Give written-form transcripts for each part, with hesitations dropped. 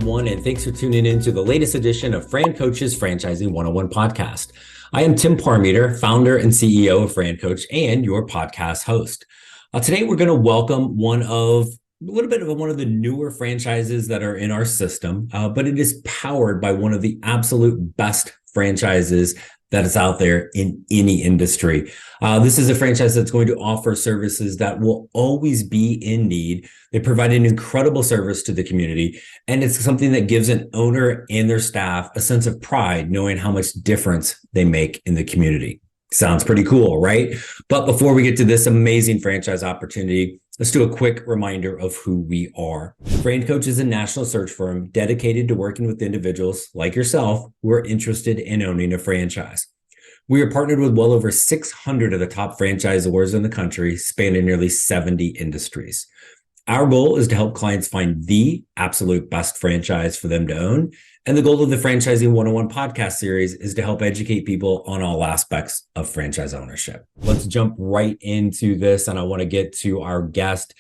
everyone, and thanks for tuning in to the latest edition of Fran Coach's Franchising 101 podcast. I am Tim Parmeter, founder and CEO of Fran Coach and your podcast host. Today, we're going to welcome one of the newer franchises that are in our system, but it is powered by one of the absolute best franchises that is out there in any industry. This is a franchise that's going to offer services that will always be in need. They provide an incredible service to the community, and it's something that gives an owner and their staff a sense of pride knowing how much difference they make in the community. Sounds pretty cool, right? But before we get to this amazing franchise opportunity, let's do a quick reminder of who we are. Fran Coach is a national search firm dedicated to working with individuals like yourself who are interested in owning a franchise. We are partnered with well over 600 of the top franchisors in the country, spanning nearly 70 industries. Our goal is to help clients find the absolute best franchise for them to own. And the goal of the Franchising 101 podcast series is to help educate people on all aspects of franchise ownership. Let's jump right into this. And I want to get to our guest,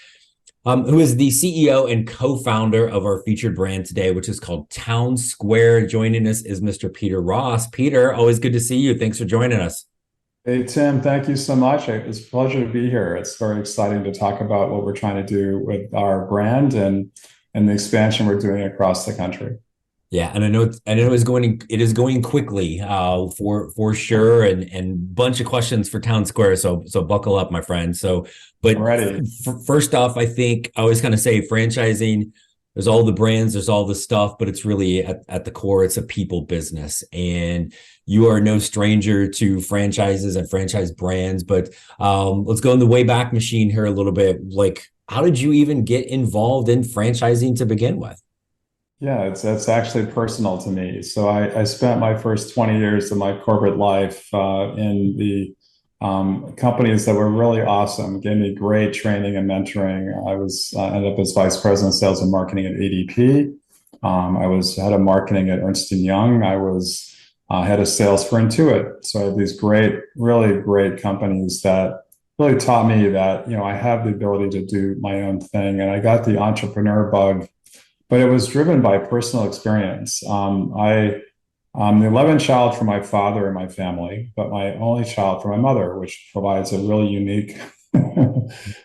who is the CEO and co-founder of our featured brand today, which is called Town Square. Joining us is Mr. Peter Ross. Peter, always good to see you. Thanks for joining us. Hey, Tim, thank you so much. It's a pleasure to be here. It's very exciting to talk about what we're trying to do with our brand and the expansion we're doing across the country. Yeah, and I know it is going quickly for sure, and bunch of questions for Town Square. So buckle up, my friend. But first off, I think I always kind of say franchising. There's all the brands, there's all the stuff, but it's really at the core, it's a people business, and you are no stranger to franchises and franchise brands. But let's go in the way back machine here a little bit. Like, how did you even get involved in franchising to begin with? Yeah, it's actually personal to me. So I spent my first 20 years of my corporate life in the companies that were really awesome, gave me great training and mentoring. I was ended up as vice president of sales and marketing at ADP. I was head of marketing at Ernst & Young. I was head of sales for Intuit. So I had these really great companies that really taught me that, I have the ability to do my own thing. And I got the entrepreneur bug, but it was driven by personal experience. I'm the 11th child from my father and my family, but my only child from my mother, which provides a really unique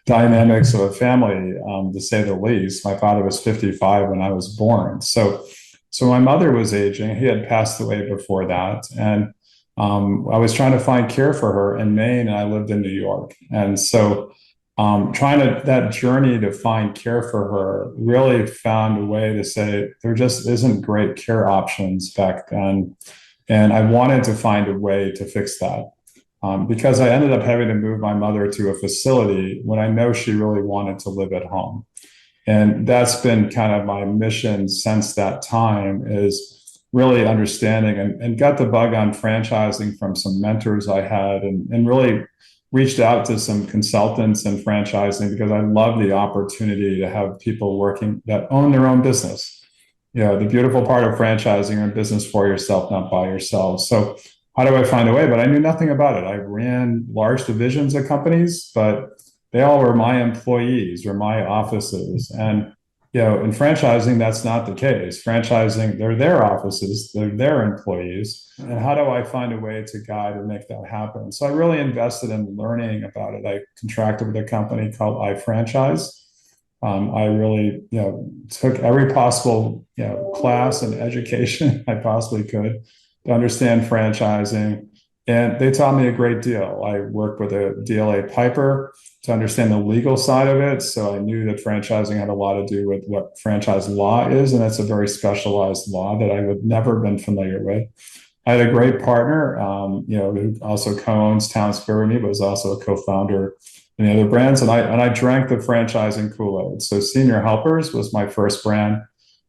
dynamics of a family, to say the least. My father was 55 when I was born. So my mother was aging. He had passed away before that. And I was trying to find care for her in Maine, and I lived in New York. And so that journey to find care for her really found a way to say there just isn't great care options back then. And I wanted to find a way to fix that because I ended up having to move my mother to a facility when I know she really wanted to live at home. And that's been kind of my mission since that time, is really understanding and got the bug on franchising from some mentors I had, and really reached out to some consultants in franchising because I love the opportunity to have people working that own their own business. The beautiful part of franchising, you're in business for yourself, not by yourself. So how do I find a way? But I knew nothing about it. I ran large divisions of companies, but they all were my employees or my offices. And in franchising, that's not the case. Franchising, they're their offices, they're their employees. And how do I find a way to guide and make that happen? So I really invested in learning about it. I contracted with a company called iFranchise. I really, took every possible, class and education I possibly could to understand franchising. And they taught me a great deal. I worked with a DLA Piper to understand the legal side of it. So I knew that franchising had a lot to do with what franchise law is. And that's a very specialized law that I would never have been familiar with. I had a great partner, who also co-owns Town Square with me, but was also a co-founder in the other brands. And I drank the franchising Kool-Aid. So Senior Helpers was my first brand.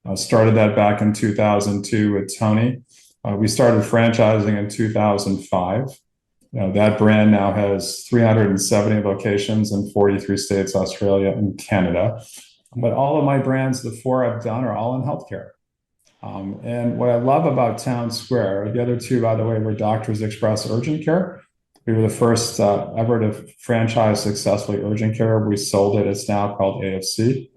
I started that back in 2002 with Tony. We started franchising in 2005. That brand now has 370 locations in 43 states, Australia, and Canada. But all of my brands, the four I've done, are all in healthcare. And what I love about Town Square, the other two, by the way, were Doctors Express Urgent Care. We were the first ever to franchise successfully urgent care. We sold it. It's now called AFC,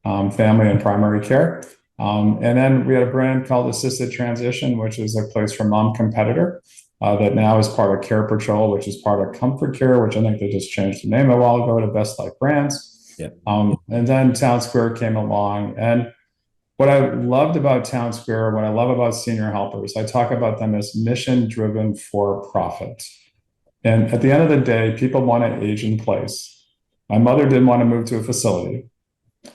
Family and Primary Care. And then we had a brand called Assisted Transition, which is a place for mom competitor that now is part of Care Patrol, which is part of Comfort Care, which I think they just changed the name a while ago to Best Life Brands. Yep. And then Town Square came along. And what I loved about Town Square, what I love about Senior Helpers, I talk about them as mission driven for profit. And at the end of the day, people want to age in place. My mother didn't want to move to a facility.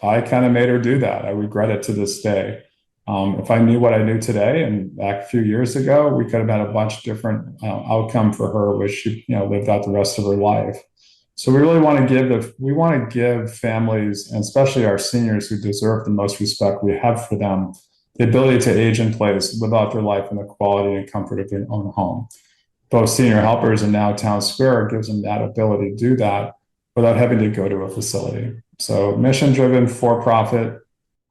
I kind of made her do that. I regret it to this day. If I knew what I knew today and back a few years ago, we could have had a bunch of different outcome for her, which she lived out the rest of her life. So we really want to give families, and especially our seniors who deserve the most respect we have for them, the ability to age in place, live out their life in the quality and comfort of their own home. Both Senior Helpers and now Town Square gives them that ability to do that without having to go to a facility. So mission driven, for profit.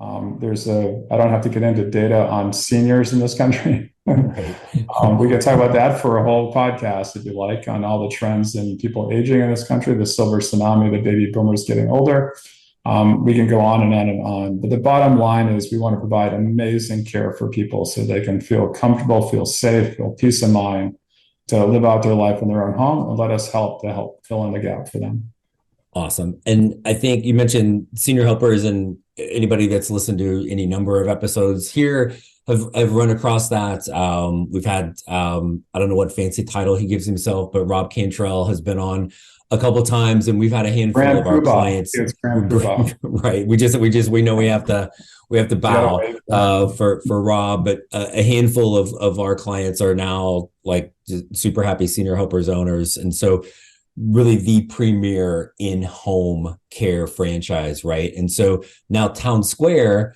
I don't have to get into data on seniors in this country. We could talk about that for a whole podcast if you like, on all the trends in people aging in this country, the silver tsunami, the baby boomers getting older. We can go on and on and on. But the bottom line is we want to provide amazing care for people so they can feel comfortable, feel safe, feel peace of mind to live out their life in their own home, and let us help fill in the gap for them. Awesome. And I think you mentioned Senior Helpers, and anybody that's listened to any number of episodes here have run across that. We've had, I don't know what fancy title he gives himself, but Rob Cantrell has been on a couple of times, and we've had a handful of our clients. Right. We know we have to bow for Rob, but a handful of our clients are now like super happy Senior Helpers owners. And so really the premier in-home care franchise, right? And so now Town Square,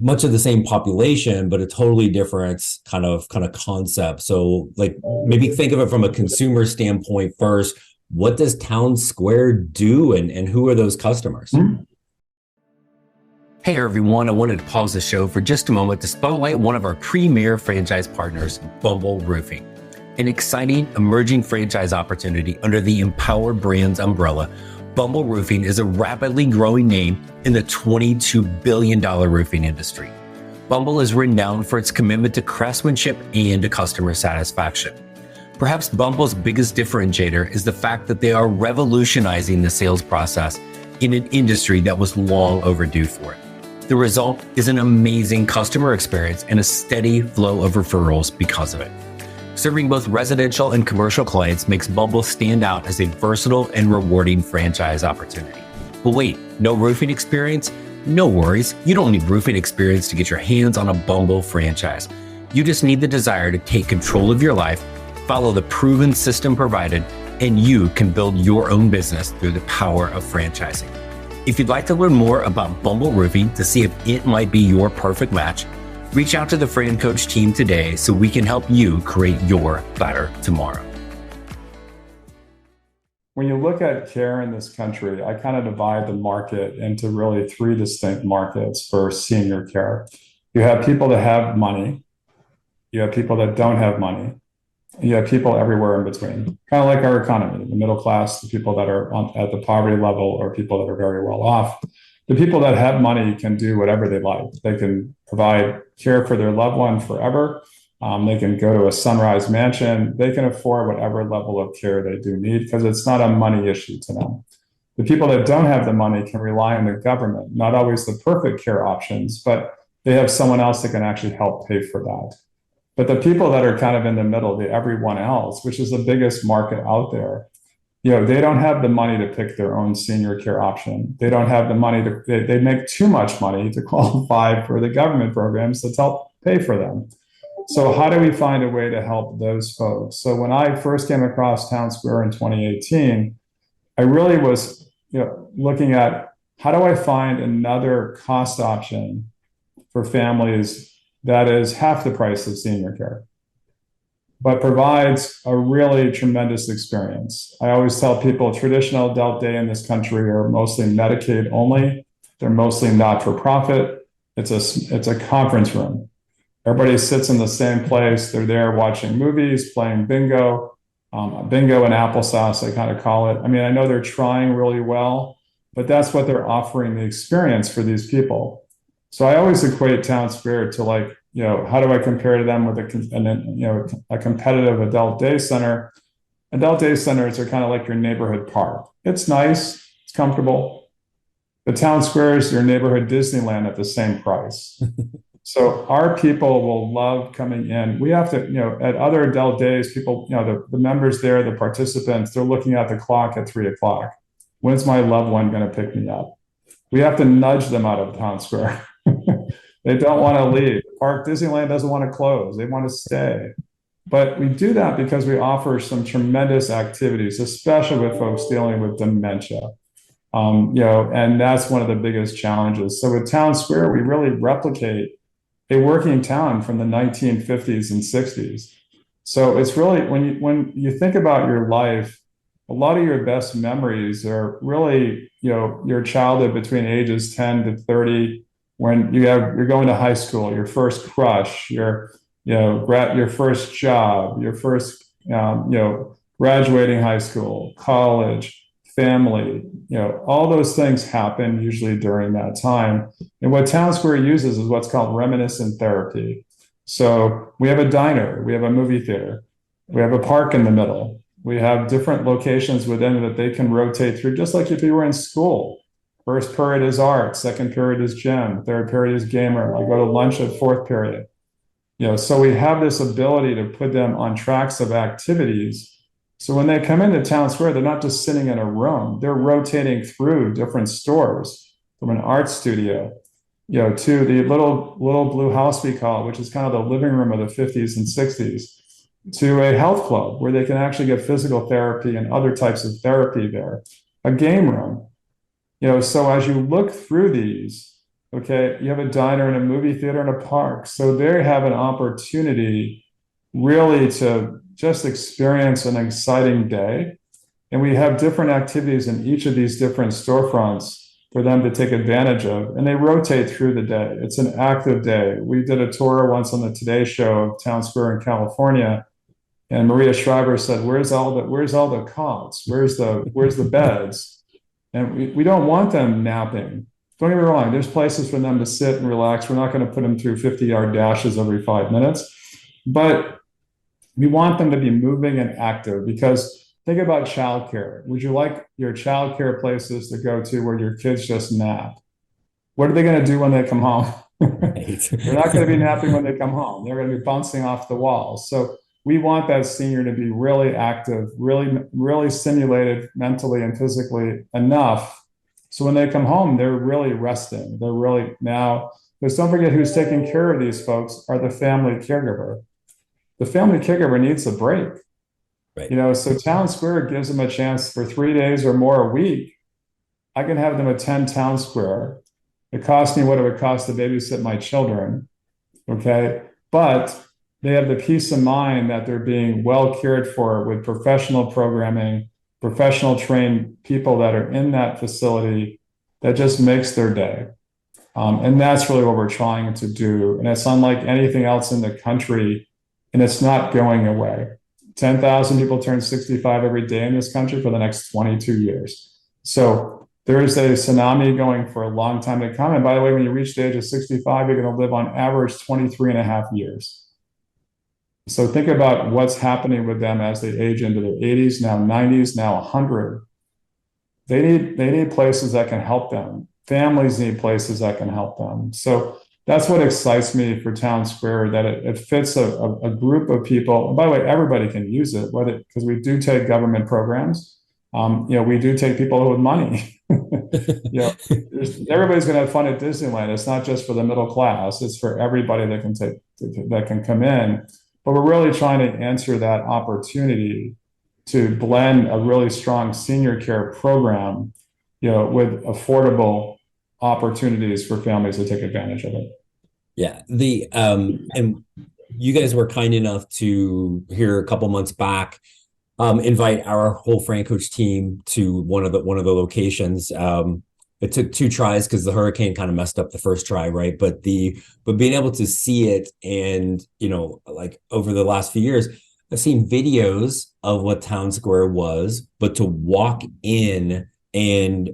much of the same population, but a totally different kind of concept. So like maybe think of it from a consumer standpoint first. What does Town Square do, and who are those customers? Hey everyone, I wanted to pause the show for just a moment to spotlight one of our premier franchise partners, Bumble Roofing. An exciting emerging franchise opportunity under the Empower Brands umbrella, Bumble Roofing is a rapidly growing name in the $22 billion roofing industry. Bumble is renowned for its commitment to craftsmanship and to customer satisfaction. Perhaps Bumble's biggest differentiator is the fact that they are revolutionizing the sales process in an industry that was long overdue for it. The result is an amazing customer experience and a steady flow of referrals because of it. Serving both residential and commercial clients makes Bumble stand out as a versatile and rewarding franchise opportunity. But wait, no roofing experience? No worries. You don't need roofing experience to get your hands on a Bumble franchise. You just need the desire to take control of your life, follow the proven system provided, and you can build your own business through the power of franchising. If you'd like to learn more about Bumble Roofing to see if it might be your perfect match, reach out to the Fran Coach team today so we can help you create your better tomorrow. When you look at care in this country, I kind of divide the market into really three distinct markets for senior care. You have people that have money, you have people that don't have money, and you have people everywhere in between. Kind of like our economy, the middle class, the people that are at the poverty level, or people that are very well off. The people that have money can do whatever they like. They can provide care for their loved one forever. They can go to a sunrise mansion. They can afford whatever level of care they do need because it's not a money issue to them. The people that don't have the money can rely on the government, not always the perfect care options, but they have someone else that can actually help pay for that. But the people that are kind of in the middle, the everyone else, which is the biggest market out there, they don't have the money to pick their own senior care option. They don't have the money they make too much money to qualify for the government programs that help pay for them. So how do we find a way to help those folks? So when I first came across Town Square in 2018, I really was looking at how do I find another cost option for families that is half the price of senior care, but provides a really tremendous experience. I always tell people traditional adult day in this country are mostly Medicaid only. They're mostly not-for-profit. It's a conference room. Everybody sits in the same place. They're there watching movies, playing bingo and applesauce, I kind of call it. I mean, I know they're trying really well, but that's what they're offering the experience for these people. So I always equate town square to like, how do I compare to them with a competitive adult day center? Adult day centers are kind of like your neighborhood park. It's nice, it's comfortable. The town square is your neighborhood Disneyland at the same price. So our people will love coming in. We have to, at other adult days, people, the members there, the participants, they're looking at the clock at 3 o'clock. When's my loved one going to pick me up? We have to nudge them out of town square. They don't want to leave. Park Disneyland doesn't want to close. They want to stay. But we do that because we offer some tremendous activities, especially with folks dealing with dementia. And that's one of the biggest challenges. So with Town Square, we really replicate a working town from the 1950s and 60s. So it's really when you think about your life, a lot of your best memories are really, your childhood between ages 10 to 30, when you're going to high school, your first crush, your first job, your first, graduating high school, college, family, all those things happen usually during that time. And what Town Square uses is what's called reminiscent therapy. So we have a diner, we have a movie theater, we have a park in the middle. We have different locations within that they can rotate through, just like if you were in school. First period is art, second period is gym, third period is gamer. I go to lunch at fourth period. So we have this ability to put them on tracks of activities. So when they come into Town Square, they're not just sitting in a room, they're rotating through different stores, from an art studio, to the little blue house we call it, which is kind of the living room of the 50s and 60s, to a health club where they can actually get physical therapy and other types of therapy there, a game room. So as you look through these, okay, you have a diner and a movie theater and a park. So they have an opportunity really to just experience an exciting day. And we have different activities in each of these different storefronts for them to take advantage of. And they rotate through the day. It's an active day. We did a tour once on the Today Show of Town Square in California. And Maria Shriver said, where's all the cots? Where's the beds? And we don't want them napping. Don't get me wrong, there's places for them to sit and relax. We're not going to put them through 50-yard dashes every 5 minutes, but we want them to be moving and active, because think about childcare. Would you like your childcare places to go to where your kids just nap? What are they going to do when they come home? They're not going to be napping when they come home. They're going to be bouncing off the walls. So we want that senior to be really active, really stimulated mentally and physically enough. So when they come home, they're really resting. They're really now, because don't forget who's taking care of these folks are the family caregiver. The family caregiver needs a break. Right. So Town Square gives them a chance for 3 days or more a week. I can have them attend Town Square. It costs me what it would cost to babysit my children. Okay. But they have the peace of mind that they're being well cared for with professional programming, professional trained people that are in that facility that just makes their day. And that's really what we're trying to do. And it's unlike anything else in the country, and it's not going away. 10,000 people turn 65 every day in this country for the next 22 years. So there is a tsunami going for a long time to come. And by the way, when you reach the age of 65, you're going to live on average 23 and a half years. So think about what's happening with them as they age into their 80s, now 90s, now 100. They need places that can help them. Families need places that can help them. So that's what excites me for Town Square, that it fits a group of people. And by the way, everybody can use it, because we do take government programs. We do take people with money. Everybody's going to have fun at Disneyland. It's not just for the middle class. It's for everybody that can come in. But we're really trying to answer that opportunity to blend a really strong senior care program, with affordable opportunities for families to take advantage of it. Yeah. And you guys were kind enough to, here a couple months back, invite our whole Fran Coach team to one of the locations. It took 2 tries because the hurricane kind of messed up the first try, right? But being able to see it, and like over the last few years, I've seen videos of what Town Square was, but to walk in and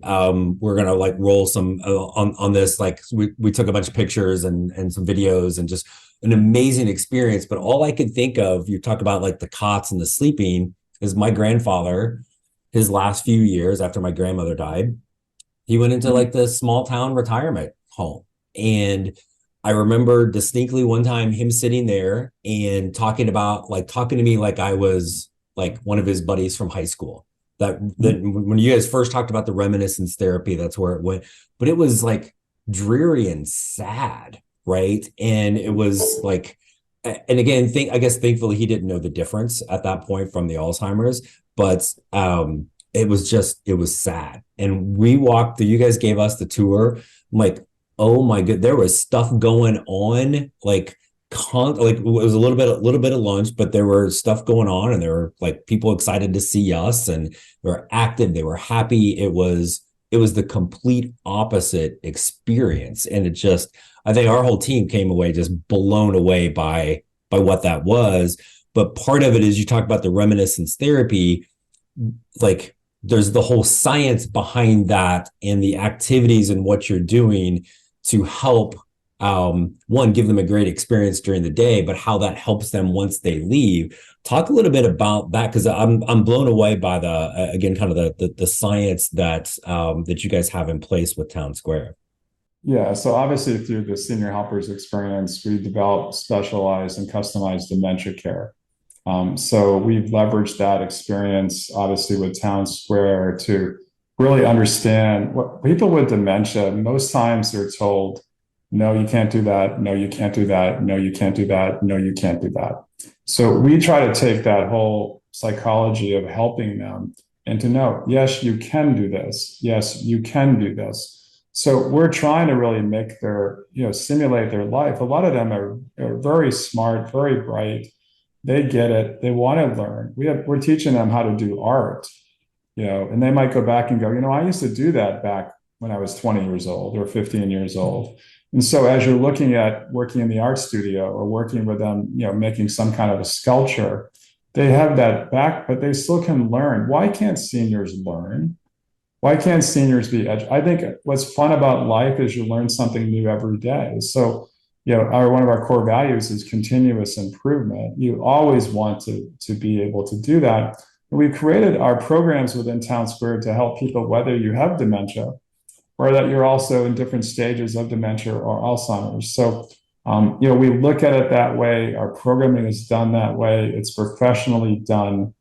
we're gonna like roll some on this. Like we took a bunch of pictures and some videos and just an amazing experience. But all I could think of, you talk about like the cots and the sleeping, is my grandfather, his last few years after my grandmother died, he went into like this small town retirement home. And I remember distinctly one time him sitting there and talking to me like I was like one of his buddies from high school. That when you guys first talked about the reminiscence therapy, that's where it went. But it was like dreary and sad, right? And it was like, and again, I guess thankfully he didn't know the difference at that point from the Alzheimer's, but it was sad. And we walked through, you guys gave us the tour. I'm like, oh my god, there was stuff going on, like like it was a little bit of lunch, but there were stuff going on, and there were like people excited to see us, and they were active, they were happy. It was the complete opposite experience. And I think our whole team came away just blown away by what that was. But part of it is, you talk about the reminiscence therapy, like there's the whole science behind that and the activities and what you're doing to help one, give them a great experience during the day, but how that helps them once they leave. Talk a little bit about that, because I'm blown away by the again kind of the science that you guys have in place with Town Square. Yeah, so obviously through the senior helpers experience, we developed specialized and customized dementia care. So we've leveraged that experience, obviously, with Town Square to really understand what people with dementia, most times they're told, no, you can't do that. No, you can't do that. No, you can't do that. No, you can't do that. So we try to take that whole psychology of helping them and to know, yes, you can do this. Yes, you can do this. So we're trying to really make simulate their life. A lot of them are very smart, very bright. They get it. They want to learn. We're teaching them how to do art, and they might go back and go, I used to do that back when I was 20 years old or 15 years old. And so as you're looking at working in the art studio or working with them, making some kind of a sculpture, they have that back, but they still can learn. Why can't seniors learn? Why can't seniors be I think what's fun about life is you learn something new every day. So, one of our core values is continuous improvement. You always want to be able to do that. And we've created our programs within Town Square to help people, whether you have dementia or that you're also in different stages of dementia or Alzheimer's. So, we look at it that way. Our programming is done that way. It's professionally done.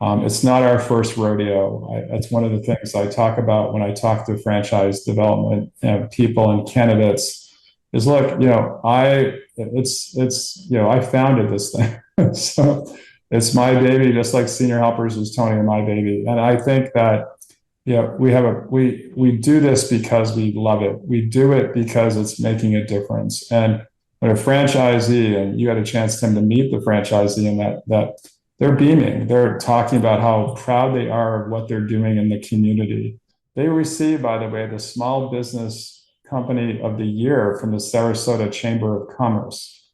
It's not our first rodeo. That's one of the things I talk about when I talk to franchise development people and candidates. Is look, I founded this thing, so it's my baby, just like Senior Helpers is Tony and my baby. And I think that we do this because we love it. We do it because it's making a difference. And when a franchisee, and you had a chance, Tim, to meet the franchisee, and that they're beaming. They're talking about how proud they are of what they're doing in the community. They receive, by the way, the Small Business Company of the Year from the Sarasota Chamber of Commerce.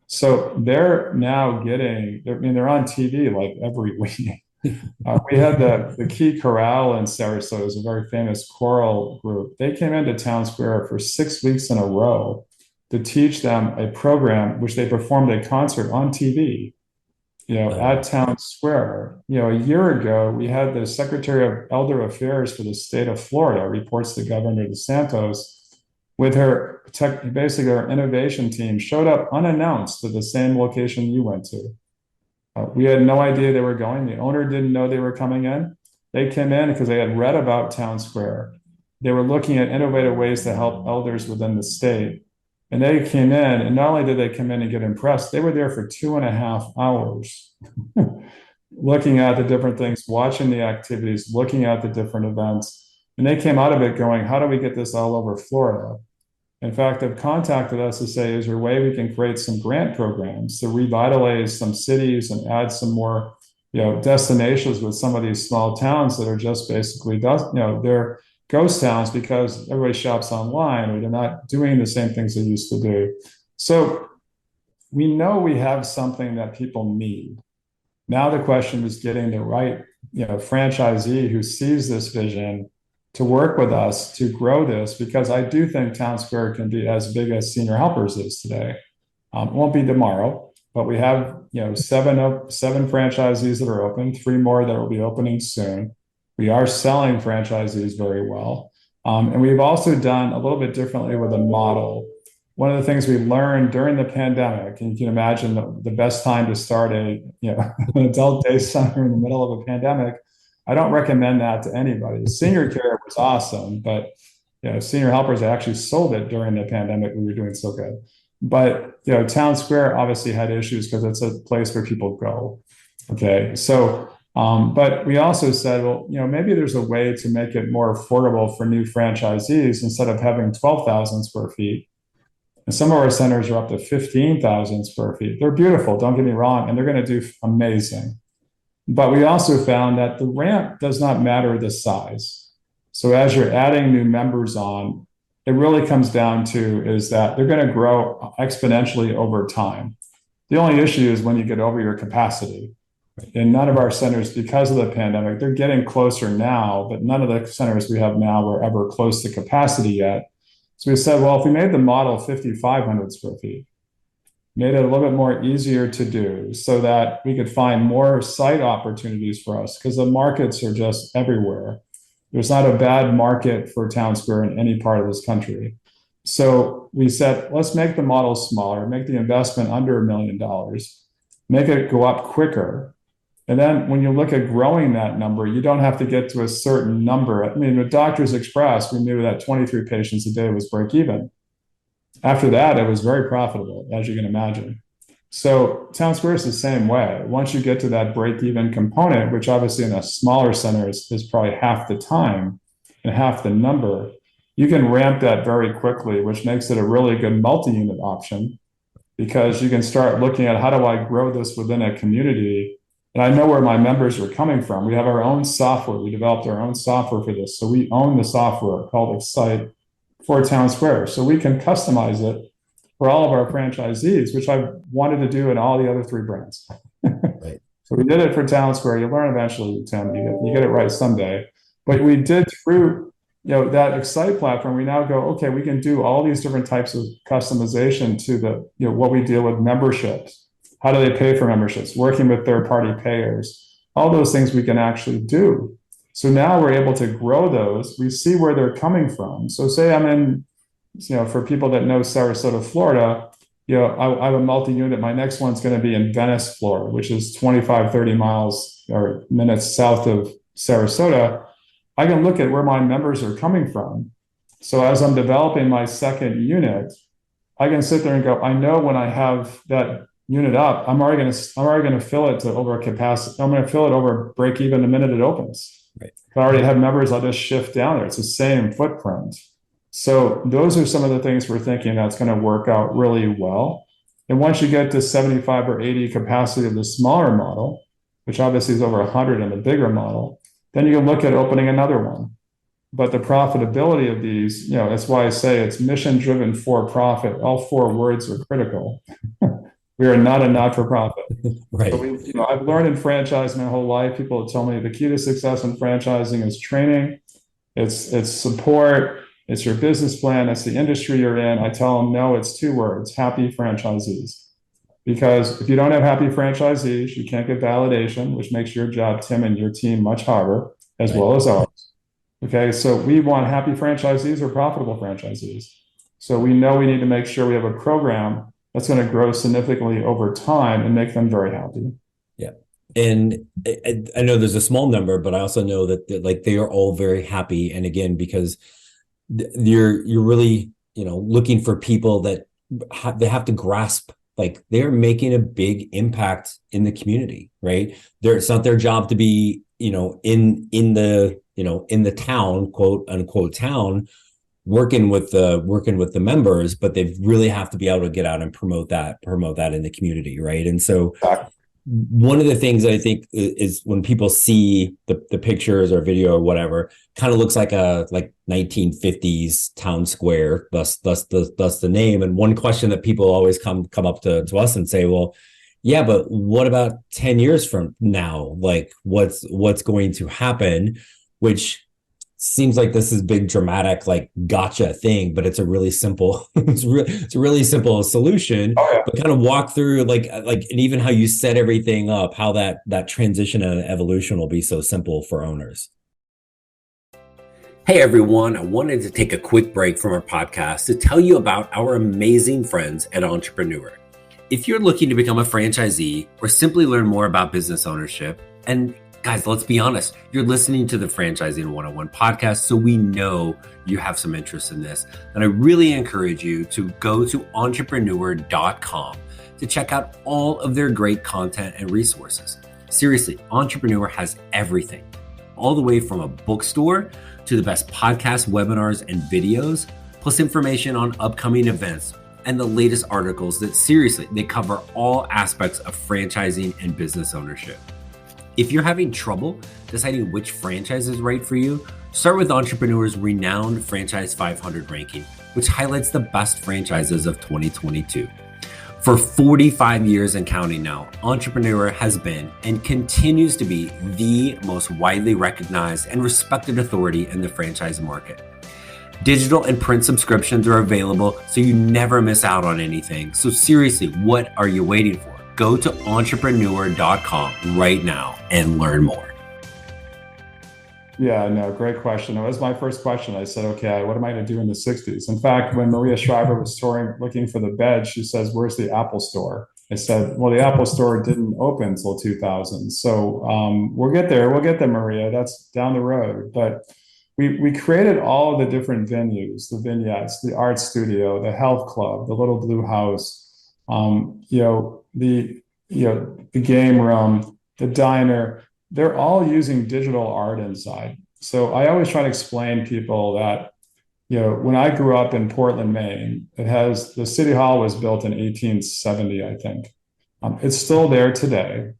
So they're now they're on TV like every week. We had the Key Corral in Sarasota, is a very famous choral group. They came into Town Square for 6 weeks in a row to teach them a program, which they performed a concert on TV, at Town Square. A year ago, we had the Secretary of Elder Affairs for the state of Florida, reports to Governor DeSantos, with basically our innovation team, showed up unannounced to the same location you went to. We had no idea they were going. The owner didn't know they were coming in. They came in because they had read about Town Square. They were looking at innovative ways to help elders within the state. And they came in, and not only did they come in and get impressed, they were there for 2.5 hours, looking at the different things, watching the activities, looking at the different events. And they came out of it going, how do we get this all over Florida? In fact, they've contacted us to say, is there a way we can create some grant programs to revitalize some cities and add some more, destinations with some of these small towns that are just basically, they're ghost towns because everybody shops online or they're not doing the same things they used to do. So we know we have something that people need. Now the question is getting the right, franchisee who sees this vision to work with us to grow this, because I do think Town Square can be as big as Senior Helpers is today. It won't be tomorrow, but we have seven franchisees that are open, three more that will be opening soon. We are selling franchisees very well. And we've also done a little bit differently with a model. One of the things we learned during the pandemic, and you can imagine the best time to start an adult day center in the middle of a pandemic, I don't recommend that to anybody. Senior care was awesome, but Senior Helpers, I actually sold it during the pandemic. We were doing so good. But Town Square obviously had issues because it's a place where people go. Okay, so but we also said, well, maybe there's a way to make it more affordable for new franchisees instead of having 12,000 square feet. And some of our centers are up to 15,000 square feet. They're beautiful, don't get me wrong, and they're going to do amazing. But we also found that the ramp does not matter the size. So as you're adding new members on, it really comes down to is that they're going to grow exponentially over time. The only issue is when you get over your capacity. In none of our centers, because of the pandemic, they're getting closer now, but none of the centers we have now were ever close to capacity yet. So we said, well, if we made the model 5,500 square feet, made it a little bit more easier to do so that we could find more site opportunities for us, because the markets are just everywhere. There's not a bad market for Town Square in any part of this country. So we said, let's make the model smaller, make the investment under $1 million, make it go up quicker. And then when you look at growing that number, you don't have to get to a certain number. I mean, with Doctors Express, we knew that 23 patients a day was break even. After that, it was very profitable, as you can imagine. So Town Square is the same way. Once you get to that break-even component, which obviously in a smaller center is probably half the time and half the number, you can ramp that very quickly, which makes it a really good multi-unit option, because you can start looking at how do I grow this within a community. And I know where my members are coming from. We have our own software. We developed our own software for this. So we own the software called Excite for Town Square. So we can customize it for all of our franchisees, which I wanted to do in all the other three brands. Right. So we did it for Town Square. You learn eventually, Tim. You get it right someday. But we did through that Excite platform. We now go, okay, we can do all these different types of customization to the what we deal with memberships. How do they pay for memberships? Working with third-party payers. All those things we can actually do. So now we're able to grow those. We see where they're coming from. So say I'm in, for people that know Sarasota, Florida, I have a multi-unit. My next one's going to be in Venice, Florida, which is 25, 30 miles or minutes south of Sarasota. I can look at where my members are coming from. So as I'm developing my second unit, I can sit there and go, I know when I have that unit up, I'm already going to fill it to over capacity. I'm going to fill it over break even the minute it opens. Right. If I already have members, I'll just shift down there. It's the same footprint. So those are some of the things we're thinking that's going to work out really well. And once you get to 75 or 80 capacity of the smaller model, which obviously is over 100 in the bigger model, then you can look at opening another one. But the profitability of these, that's why I say it's mission-driven for profit. All four words are critical. We are not a not-for-profit. Right. So I've learned in franchise my whole life. People tell me the key to success in franchising is training, it's support, it's your business plan, it's the industry you're in. I tell them, no, it's two words: happy franchisees. Because if you don't have happy franchisees, you can't get validation, which makes your job, Tim, and your team much harder, as well as ours. Okay, so we want happy franchisees or profitable franchisees. So we know we need to make sure we have a program that's going to grow significantly over time and make them very happy. Yeah. And I know there's a small number, but I also know that they are all very happy. And again, because you're really, looking for people that they have to grasp, they're making a big impact in the community, right? It's not their job to be, in the town, quote unquote town, working with the members, but they really have to be able to get out and promote that in the community, right? And so one of the things I think is when people see the pictures or video or whatever, kind of looks like a 1950s town square, thus the name. And one question that people always come up to us and say, well, yeah, but what about 10 years from now? What's going to happen? Which seems like this is big dramatic like gotcha thing, but it's a really simple it's a really simple solution. Oh, But kind of walk through and even how you set everything up, how that transition and evolution will be so simple for owners. Hey everyone, I wanted to take a quick break from our podcast to tell you about our amazing friends at Entrepreneur. If you're looking to become a franchisee or simply learn more about business ownership, and guys, let's be honest, you're listening to the Franchising 101 podcast, so we know you have some interest in this. And I really encourage you to go to entrepreneur.com to check out all of their great content and resources. Seriously, Entrepreneur has everything, all the way from a bookstore to the best podcasts, webinars, and videos, plus information on upcoming events and the latest articles that seriously, they cover all aspects of franchising and business ownership. If you're having trouble deciding which franchise is right for you, start with Entrepreneur's renowned Franchise 500 ranking, which highlights the best franchises of 2022. For 45 years and counting now, Entrepreneur has been and continues to be the most widely recognized and respected authority in the franchise market. Digital and print subscriptions are available, so you never miss out on anything. So seriously, what are you waiting for? Go to entrepreneur.com right now and learn more. yeah, no, great question. It was my first question. I said, okay, what am I going to do in the 60s? In fact, when Maria Shriver was touring looking for the bed, she says, where's the Apple store? I said, well, the Apple store didn't open until 2000. So we'll get there. We'll get there, Maria. That's down the road. But we created all of the different venues, the vignettes, the art studio, the health club, the little blue house, the game room, the diner. They're all using digital art inside. So I always try to explain people that, when I grew up in Portland, Maine, the City Hall was built in 1870, I think. It's still there today.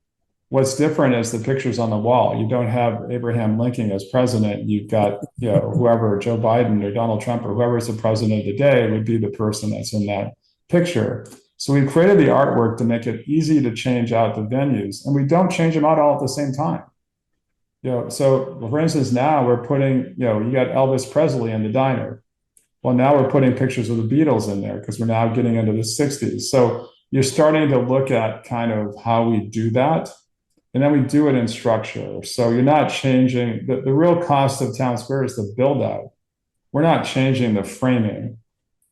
What's different is the pictures on the wall. You don't have Abraham Lincoln as president. You've got, whoever, Joe Biden or Donald Trump or whoever is the president of the day would be the person that's in that picture. So we've created the artwork to make it easy to change out the venues, and we don't change them out all at the same time. So for instance, now we're putting, you got Elvis Presley in the diner. Well, now we're putting pictures of the Beatles in there because we're now getting into the 60s. So you're starting to look at kind of how we do that. And then we do it in structure. So you're not changing, the real cost of Town Square is the build out. We're not changing the framing. In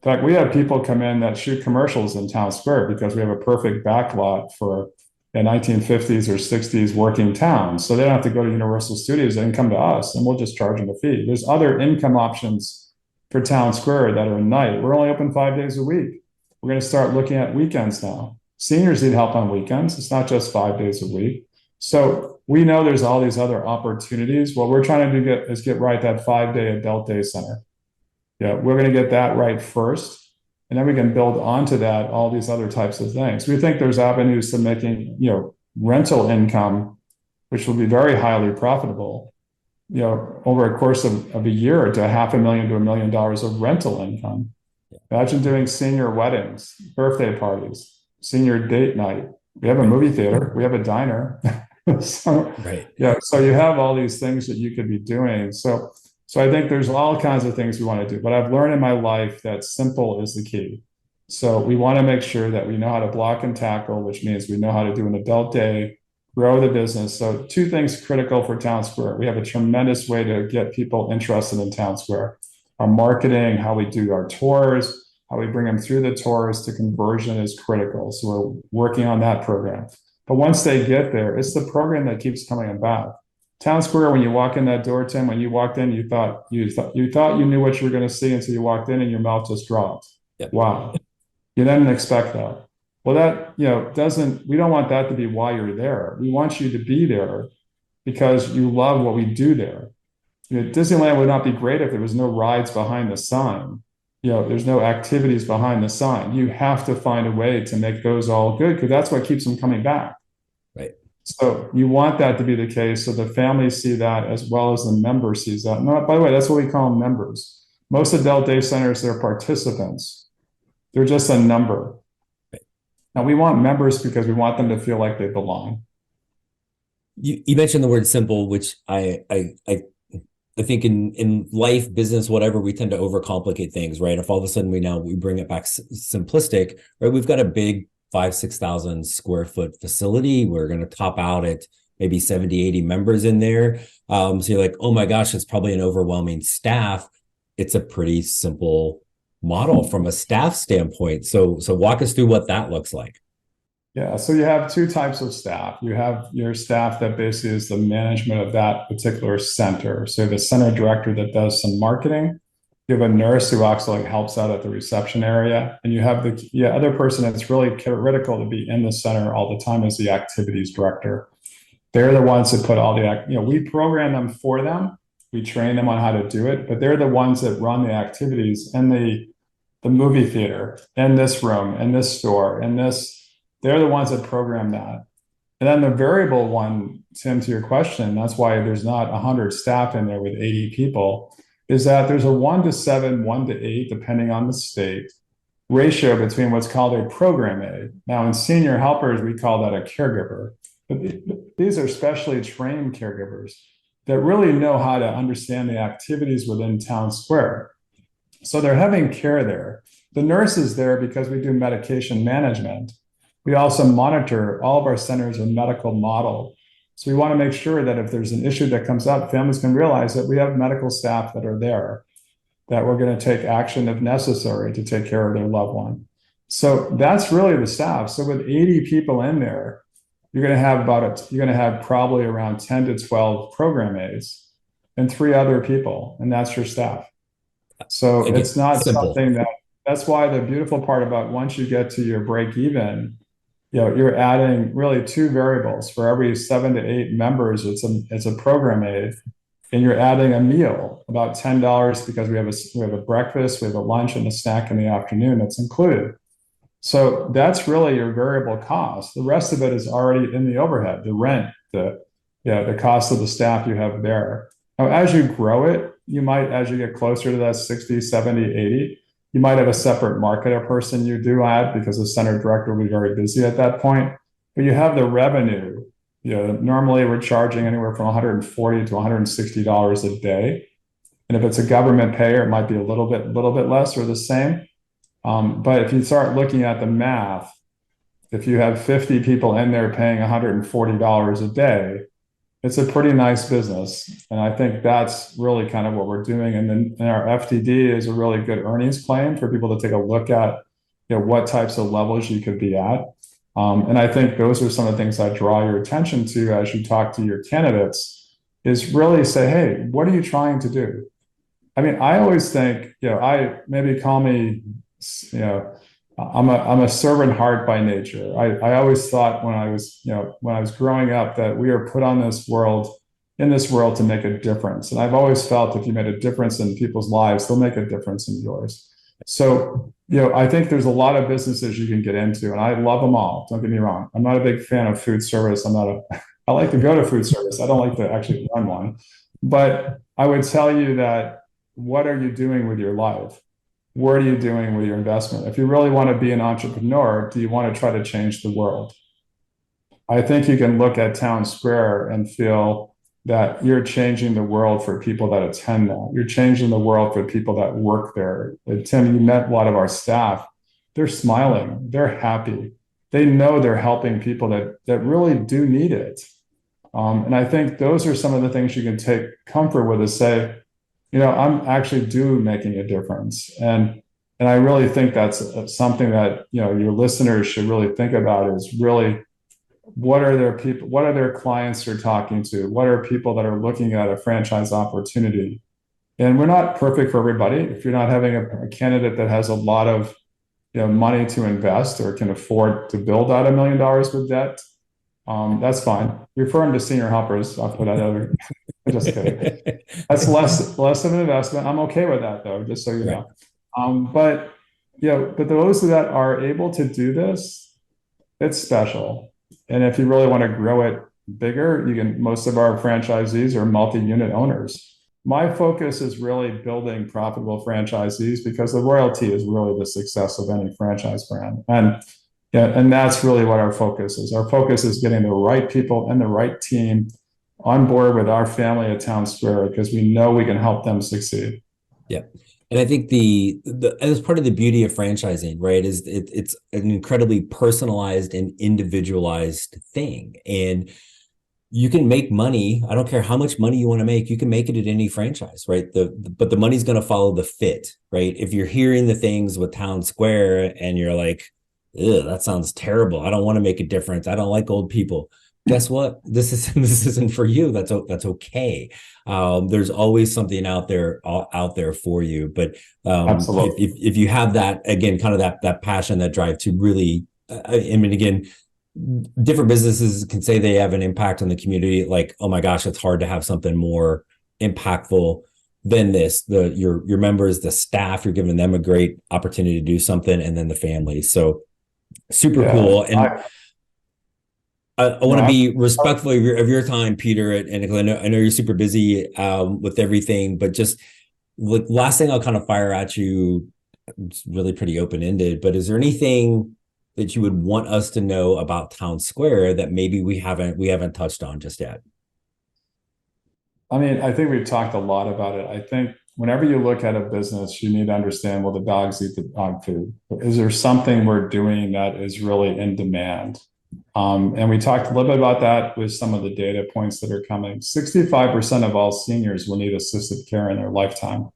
fact, we have people come in that shoot commercials in Town Square because we have a perfect backlot for a 1950s or 60s working town. So they don't have to go to Universal Studios. They can come to us and we'll just charge them a fee. There's other income options for Town Square that are at night. We're only open 5 days a week. We're going to start looking at weekends now. Seniors need help on weekends. It's not just 5 days a week. So we know there's all these other opportunities. What we're trying to do is get right that 5-day adult day center. Yeah, we're going to get that right first, and then we can build onto that all these other types of things. We think there's avenues to making, rental income, which will be very highly profitable, over a course of a year to $500,000 to $1 million of rental income. Imagine doing senior weddings, birthday parties, senior date night. We have a movie theater, we have a diner. So you have all these things that you could be doing. So I think there's all kinds of things we want to do, but I've learned in my life that simple is the key. So we want to make sure that we know how to block and tackle, which means we know how to do an adult day, grow the business. So 2 things critical for Town Square. We have a tremendous way to get people interested in Town Square. Our marketing, how we do our tours, how we bring them through the tours to conversion is critical. So we're working on that program. But once they get there, it's the program that keeps coming back. Town Square, when you walk in that door, Tim, when you walked in, you thought you knew what you were going to see until you walked in and your mouth just dropped. Yep. Wow. You didn't expect that. Well, that, we don't want that to be why you're there. We want you to be there because you love what we do there. Disneyland would not be great if there was no rides behind the sign. There's no activities behind the sign. You have to find a way to make those all good because that's what keeps them coming back. Right. So you want that to be the case so the families see that as well as the member sees that. No, by the way, that's what we call them, members. Most adult day centers, they're participants. They're just a number. Right. Now we want members because we want them to feel like they belong. You mentioned the word simple, which I I think in life, business, whatever, we tend to overcomplicate things, right? If all of a sudden we bring it back simplistic, right? We've got a big 5,000 to 6,000 square foot facility. We're going to top out at maybe 70, 80 members in there. So you're like, oh my gosh, it's probably an overwhelming staff. It's a pretty simple model from a staff standpoint. So walk us through what that looks like. Yeah, so you have two types of staff. You have your staff that basically is the management of that particular center. So the center director that does some marketing. You have a nurse who actually helps out at the reception area, and you have the other person that's really critical to be in the center all the time is the activities director. They're the ones that put all the, we program them for them. We train them on how to do it, but they're the ones that run the activities in the movie theater, in this room, in this store, in this. They're the ones that program that. And then the variable one, Tim, to your question, that's why there's not 100 staff in there with 80 people, is that there's a 1-7, 1-8, depending on the state, ratio between what's called a program aide. Now, in senior helpers, we call that a caregiver. But these are specially trained caregivers that really know how to understand the activities within town square. So they're having care there. The nurse is there because we do medication management. We also monitor all of our centers in medical model. So we want to make sure that if there's an issue that comes up, families can realize that we have medical staff that are there, that we're going to take action if necessary to take care of their loved one. So that's really the staff. So with 80 people in there, you're going to have probably around 10 to 12 program aides and 3 other people, and that's your staff. So it's not simple. That's why the beautiful part about once you get to your break even, you're adding really 2 variables. For every 7 to 8 members, it's a program aide, and you're adding a meal, about $10, because we have a breakfast, we have a lunch, and a snack in the afternoon that's included. So that's really your variable cost. The rest of it is already in the overhead, the rent, the cost of the staff you have there. Now, as you grow it, you might, as you get closer to that 60, 70, 80, you might have a separate marketer person you do add because the center director will be very busy at that point. But you have the revenue. Normally we're charging anywhere from $140 to $160 a day. And if it's a government payer, it might be a little bit less or the same. But if you start looking at the math, if you have 50 people in there paying $140 a day, it's a pretty nice business. And I think that's really kind of what we're doing. And then our FTD is a really good earnings claim for people to take a look at, what types of levels you could be at. And I think those are some of the things I draw your attention to as you talk to your candidates, is really say, hey, what are you trying to do? I mean, I always think, I maybe call me, I'm a servant heart by nature. I always thought when I was growing up that we are put on in this world to make a difference. And I've always felt if you made a difference in people's lives, they'll make a difference in yours. So, I think there's a lot of businesses you can get into, and I love them all. Don't get me wrong. I'm not a big fan of food service. I like to go to food service. I don't like to actually run one. But I would tell you that, what are you doing with your life? What are you doing with your investment? If you really want to be an entrepreneur, do you want to try to change the world? I think you can look at Town Square and feel that you're changing the world for people that attend that. You're changing the world for people that work there. And Tim, you met a lot of our staff. They're smiling. They're happy. They know they're helping people that really do need it. And I think those are some of the things you can take comfort with, is say, I'm actually making a difference. And I really think that's something that, your listeners should really think about, is really, what are their clients they're talking to? What are people that are looking at a franchise opportunity? And we're not perfect for everybody. If you're not having a candidate that has a lot of money to invest or can afford to build out $1 million with debt, that's fine. Refer them to senior helpers. I'll put that other. Just kidding. That's less of an investment. I'm okay with that, though, just so you know. But those that are able to do this, it's special. And if you really want to grow it bigger, most of our franchisees are multi-unit owners. My focus is really building profitable franchisees, because the royalty is really the success of any franchise brand. And that's really what our focus is. Our focus is getting the right people and the right team on board with our family at Town Square because we know we can help them succeed. Yeah. And I think as part of the beauty of franchising, right, is it's an incredibly personalized and individualized thing. And you can make money. I don't care how much money you want to make. You can make it at any franchise, right? But the money's going to follow the fit, right? If you're hearing the things with Town Square and you're like, "Ugh, that sounds terrible. I don't want to make a difference. I don't like old people." Guess what? This isn't for you. That's okay. There's always something out there for you. But Absolutely. if you have that, again, kind of that passion, that drive to really, I mean, again, different businesses can say they have an impact on the community. Like, oh my gosh, it's hard to have something more impactful than this. Your members, the staff, you're giving them a great opportunity to do something, and then the family. So super cool. And I want to be respectful of your time, Peter, and I know you're super busy with everything, but just last thing I'll kind of fire at you, it's really pretty open-ended, but is there anything that you would want us to know about Town Square that maybe we haven't touched on just yet? I mean, I think we've talked a lot about it. I think whenever you look at a business, you need to understand, well, the dogs eat the dog food. Is there something we're doing that is really in demand? And we talked a little bit about that with some of the data points that are coming. 65% of all seniors will need assisted care in their lifetime.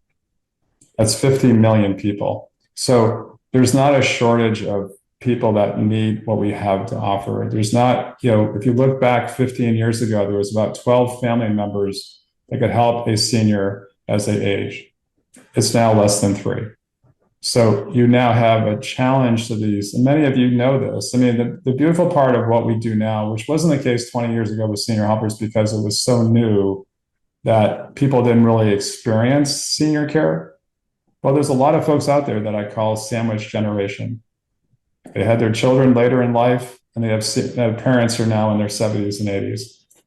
That's 50 million people. So there's not a shortage of people that need what we have to offer. There's not, if you look back 15 years ago, there was about 12 family members that could help a senior as they age. It's now less than 3. So you now have a challenge to these, and many of you know this. I mean, the beautiful part of what we do now, which wasn't the case 20 years ago with senior helpers because it was so new that people didn't really experience senior care. Well, there's a lot of folks out there that I call sandwich generation. They had their children later in life, and they have parents who are now in their 70s and 80s.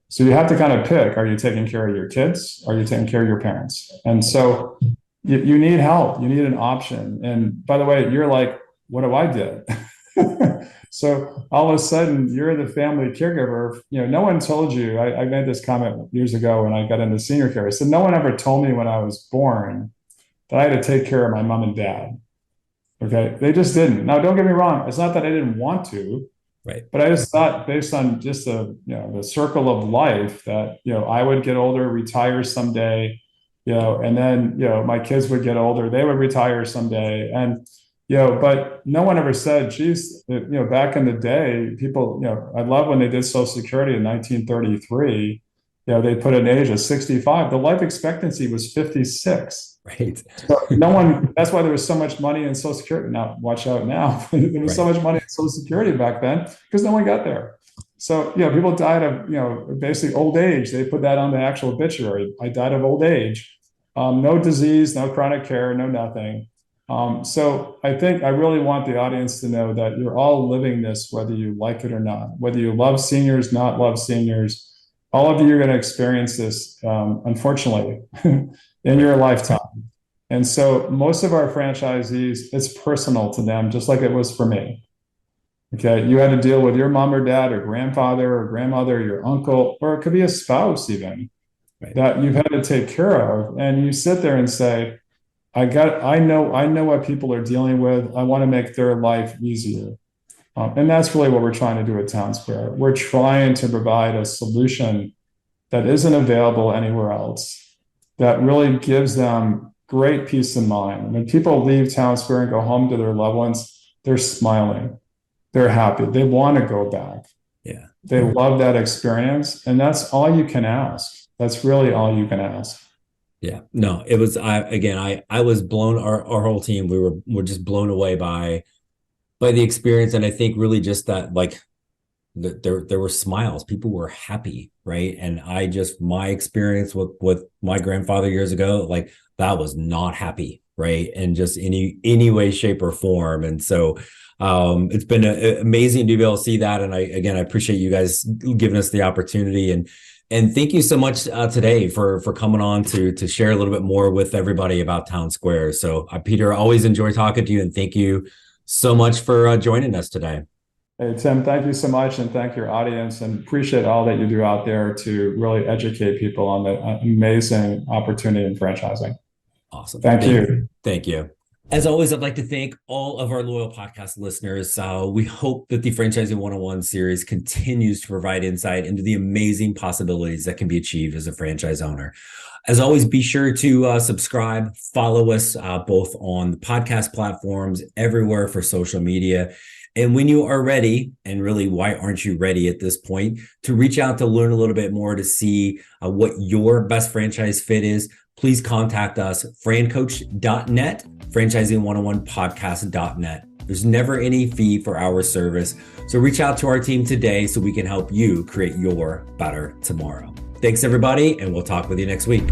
So you have to kind of pick, are you taking care of your kids? Are you taking care of your parents? And so you need help. You need an option. And by the way, you're like, what do I do? So all of a sudden, you're the family caregiver. No one told you. I made this comment years ago when I got into senior care. I said, no one ever told me when I was born that I had to take care of my mom and dad. Okay, they just didn't. Now, don't get me wrong. It's not that I didn't want to, right? But I just thought, based on just the circle of life, that I would get older, retire someday, and then my kids would get older, they would retire someday, and but no one ever said, geez, back in the day, people, I love when they did Social Security in 1933. They put an age of 65. The life expectancy was 56. Right. So that's why there was so much money in Social Security. Now, watch out now. There was so much money in Social Security back then because no one got there. So, people died of, basically old age. They put that on the actual obituary. I died of old age. No disease, no chronic care, no nothing. So I think I really want the audience to know that you're all living this, whether you like it or not, whether you love seniors, not love seniors. All of you are going to experience this, unfortunately, in your lifetime. And so most of our franchisees, it's personal to them, just like it was for me. Okay, you had to deal with your mom or dad or grandfather or grandmother, your uncle, or it could be a spouse even, right, that you've had to take care of. And you sit there and say, I know what people are dealing with. I want to make their life easier. And that's really what we're trying to do at Town Square. We're trying to provide a solution that isn't available anywhere else, that really gives them great peace of mind. When people leave Town Square and go home to their loved ones, they're smiling, they're happy, they want to go back. Yeah, they love that experience, and that's all you can ask. That's really all you can ask. Yeah, no, it was. I was blown. Our whole team, we're just blown away by the experience, and I think really just that, like, there were smiles. People were happy, right? And my experience with my grandfather years ago, like, that was not happy, right? And just any way, shape, or form. And so it's been amazing to be able to see that. And I appreciate you guys giving us the opportunity, and thank you so much today for coming on to share a little bit more with everybody about Town Square. So Peter, I always enjoy talking to you, and thank you so much for joining us today. Hey, Tim, thank you so much, and thank your audience, and appreciate all that you do out there to really educate people on the amazing opportunity in franchising. Awesome. Thank you. Thank you. As always, I'd like to thank all of our loyal podcast listeners. We hope that the Franchising 101 series continues to provide insight into the amazing possibilities that can be achieved as a franchise owner. As always, be sure to subscribe, follow us both on the podcast platforms, everywhere for social media. And when you are ready, and really, why aren't you ready at this point, to reach out to learn a little bit more to see what your best franchise fit is, please contact us, francoach.net, franchising101podcast.net. There's never any fee for our service. So reach out to our team today so we can help you create your better tomorrow. Thanks, everybody, and we'll talk with you next week.